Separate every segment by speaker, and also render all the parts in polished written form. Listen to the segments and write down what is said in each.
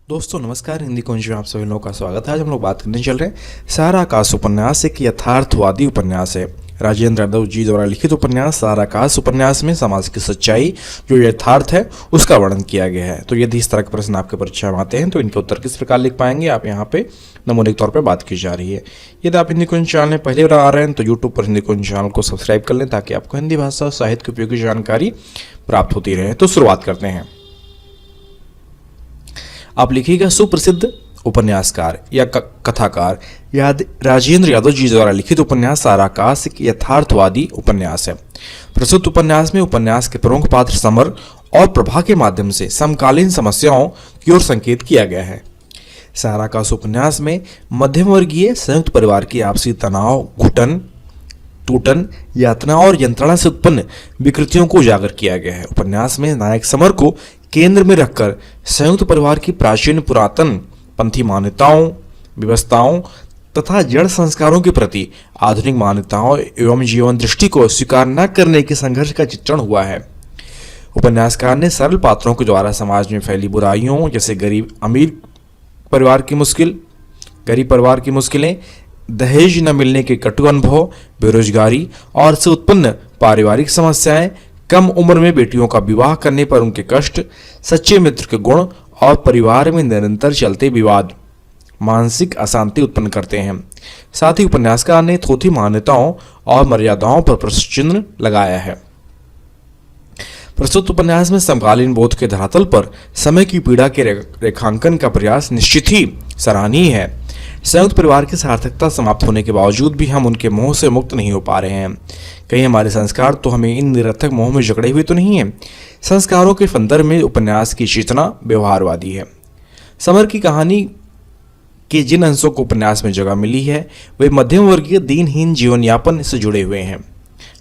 Speaker 1: दोस्तों नमस्कार, हिंदी कुंज में आप सभी लोगों का स्वागत है। आज हम लोग बात करने चल रहे हैं साराकाश उपन्यास। एक यथार्थवादी उपन्यास है। राजेंद्र यादव जी द्वारा लिखित उपन्यास साराकाश उपन्यास में समाज की सच्चाई जो यथार्थ है उसका वर्णन किया गया है। तो यदि इस तरह के प्रश्न आपके परीक्षा में आते हैं तो इनके उत्तर किस प्रकार लिख पाएंगे, आप यहाँ पे नमूने के तौर पर बात की जा रही है। यदि आप हिंदी कुंज चैनल में पहली बार आ रहे हैं तो यूट्यूब पर हिंदी कुंज चैनल को सब्सक्राइब कर लें ताकि आपको हिंदी भाषा और साहित्य की उपयोगी जानकारी प्राप्त होती रहे। तो शुरुआत करते हैं। आप लिखिएगा सुप्रसिद्ध उपन्यासकार या कथाकार राजेंद्र यादव जी द्वारा लिखित उपन्यास साराकाश एक यथार्थवादी उपन्यास है। प्रस्तुत उपन्यास में उपन्यास के प्रमुख पात्र समर और प्रभा के माध्यम से समकालीन समस्याओं की ओर संकेत किया गया है। साराकाश उपन्यास में मध्यम वर्गीय संयुक्त परिवार की आपसी तनाव, घुटन, टूटन, यातना और यंत्रणा से उत्पन्न विकृतियों को उजागर किया गया है। उपन्यास में नायक समर को केंद्र में रखकर संयुक्त परिवार की प्राचीन पुरातन पंथी मान्यताओं, व्यवस्थाओं तथा जड़ संस्कारों के प्रति आधुनिक मान्यताओं एवं जीवन दृष्टि को स्वीकार न करने के संघर्ष का चित्रण हुआ है। उपन्यासकार ने सरल पात्रों के द्वारा समाज में फैली बुराइयों जैसे गरीब परिवार की मुश्किलें, दहेज न मिलने के कटु अनुभव, बेरोजगारी और से उत्पन्न पारिवारिक समस्याएं, कम उम्र में बेटियों का विवाह करने पर उनके कष्ट, सच्चे मित्र के गुण और परिवार में निरंतर चलते विवाद मानसिक अशांति उत्पन्न करते हैं। साथ ही उपन्यासकार ने थोथी मान्यताओं और मर्यादाओं पर प्रश्न चिन्ह लगाया है। प्रस्तुत उपन्यास में समकालीन बोध के धरातल पर समय की पीड़ा के रेखांकन का प्रयास निश्चित ही सराहनीय है। संयुक्त परिवार की सार्थकता समाप्त होने के बावजूद भी हम उनके मोह से मुक्त नहीं हो पा रहे हैं। कहीं हमारे संस्कार तो हमें इन निरर्थक मोह में जकड़े हुए तो नहीं हैं। संस्कारों के संदर्भ में उपन्यास की चेतना व्यवहारवादी है। समर की कहानी के जिन अंशों को उपन्यास में जगह मिली है वे मध्यम वर्गीय दीनहीन जीवन यापन से जुड़े हुए हैं।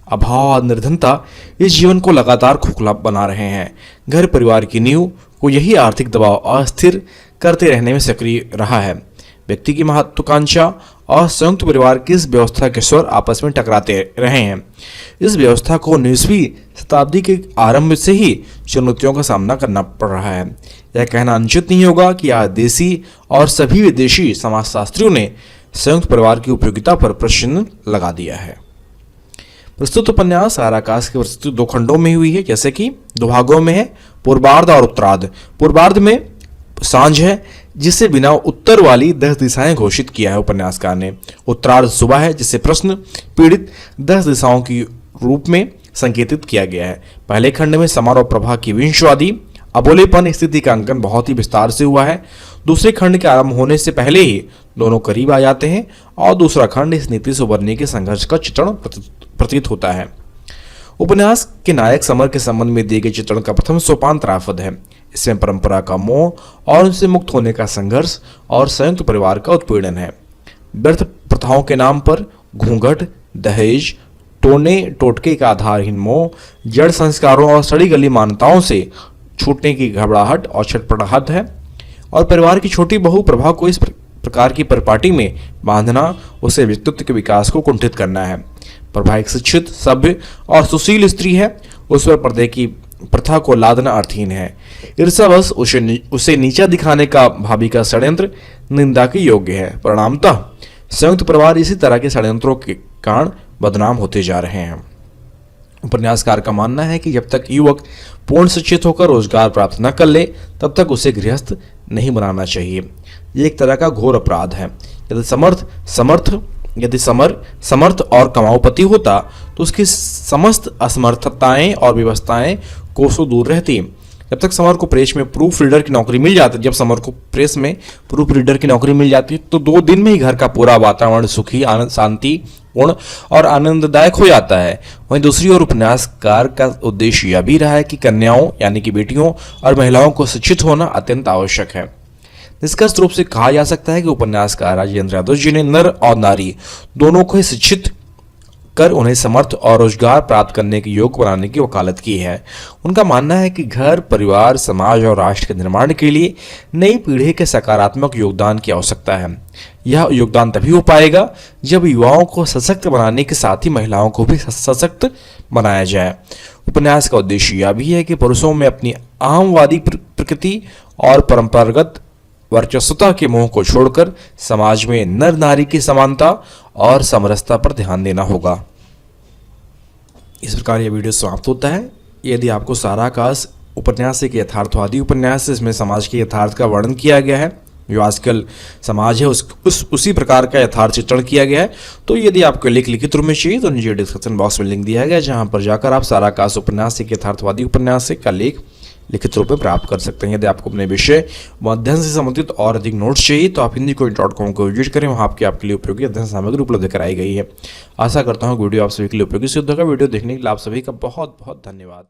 Speaker 1: अभाव और निर्धनता इस जीवन को लगातार खोखला बना रहे हैं। घर परिवार की नींव को यही आर्थिक दबाव अस्थिर करते रहने में सक्रिय रहा है। व्यक्ति की महत्वाकांक्षा और संयुक्त परिवार की इस व्यवस्था के स्वर आपस में टकराते रहे हैं। इस व्यवस्था को 19वीं शताब्दी के आरंभ से ही चुनौतियों का सामना करना पड़ रहा है। यह कहना अनुचित नहीं होगा कि आज देसी और सभी विदेशी समाजशास्त्रियों ने संयुक्त परिवार की उपयोगिता पर प्रश्न लगा दिया है। प्रस्तुत उपन्यास साराकाश की प्रस्तुति 2 खंडों में हुई है, जैसे कि 2 भागों में है, पूर्वार्ध और उत्तरार्ध। पूर्वार्ध में सांझ है जिसे बिना उत्तर वाली 10 दिशाएं घोषित किया है उपन्यासकार ने। उत्तरार्ध सुबह है जिसे प्रश्न पीड़ित 10 दिशाओं की रूप में संकेतित किया गया है। पहले खंड में समर और प्रभा की विंशवादी अबोलेपन स्थिति का अंकन बहुत ही विस्तार से हुआ है। दूसरे खंड के आरंभ होने से पहले ही दोनों करीब आ जाते हैं और दूसरा खंड इस नीति से उबरने के संघर्ष का चित्रण प्रतीत होता है। उपन्यास के नायक समर के संबंध में दिए गए चित्रण का प्रथम सोपान त्राफद है। इसमें परंपरा का मोह और उनसे मुक्त होने का संघर्ष और संयुक्त परिवार का उत्पीड़न है। व्यर्थ प्रथाओं के नाम पर घूंघट, दहेज, टोने टोटके का आधारहीन मोह, जड़ संस्कारों और सड़ी गली मान्यताओं से छूटने की घबराहट और छटपटाहट है। और परिवार की छोटी बहू प्रभा को इस प्रकार की परिपाटी में बांधना उसे व्यक्तित्व के विकास को कुंठित करना है। प्रभा एक शिक्षित, सभ्य और सुशील स्त्री है। उस पर पर्दे की प्रथा को लादना अर्थहीन है। ईर्ष्यावश उसे नीचा दिखाने का भाभी का षड्यंत्र निंदा के योग्य है। परिणामतः संयुक्त परिवार इसी तरह के षड्यंत्रों के कारण बदनाम होते जा रहे हैं। उपन्यासकार का मानना है कि जब तक युवक पूर्ण शिक्षित होकर रोजगार प्राप्त न कर ले तब तक उसे गृहस्थ नहीं बनाना चाहिए। ये एक तरह का घोर अपराध है। यदि समर समर्थ और कमाऊपति होता तो उसकी समस्त असमर्थताएं और व्यवस्थाएं कोसों दूर रहती। जब समर को प्रेस में प्रूफ रीडर की नौकरी मिल जाती तो 2 दिन में ही घर का पूरा वातावरण सुखी, शांति पूर्ण और आनंददायक हो जाता है। वहीं दूसरी ओर उपन्यासकार का उद्देश्य यह भी रहा है कि कन्याओं यानी कि बेटियों और महिलाओं को शिक्षित होना अत्यंत आवश्यक है। निष्कर्ष रूप से कहा जा सकता है कि उपन्यासकार राजेंद्र यादव जी ने नर और नारी दोनों को शिक्षित कर उन्हें समर्थ और रोजगार प्राप्त करने के योग्य बनाने की वकालत की है। उनका मानना है कि घर, परिवार, समाज और राष्ट्र के निर्माण के लिए नई पीढ़ी के सकारात्मक योगदान की आवश्यकता है। यह योगदान तभी हो पाएगा जब युवाओं को सशक्त बनाने के साथ ही महिलाओं को भी सशक्त बनाया जाए। उपन्यास का उद्देश्य यह भी है कि पुरुषों में अपनी अहमवादी प्रकृति और परंपरागत वर्चस्वता के मोह को छोड़कर समाज में नर नारी की समानता और समरसता पर ध्यान देना होगा। इस प्रकार यह वीडियो समाप्त होता है। यदि आपको सारा आकाश उपन्यास एक यथार्थवादी उपन्यास है, इसमें समाज के यथार्थ का वर्णन किया गया है, जो आजकल समाज है उसी प्रकार का यथार्थ चित्रण किया गया है, तो यदि आपको लेख लिखित रूप में चाहिए तो नीचे डिस्क्रिप्शन बॉक्स में लिंक दिया गया है, जहां पर जाकर आप सारा आकाश उपन्यास एक यथार्थवादी उपन्यास का लेख लिखित रूप में प्राप्त कर सकते हैं। यदि आपको अपने विषय व अध्ययन से संबंधित और अधिक नोट्स चाहिए तो आप hindicoach.com को विजिट करें, वहाँ आपके लिए उपयोगी अध्ययन सामग्री उपलब्ध कराई गई है। आशा करता हूँ वीडियो आप सभी के लिए उपयोगी सिद्ध होगा। वीडियो देखने के लिए आप सभी का बहुत बहुत धन्यवाद।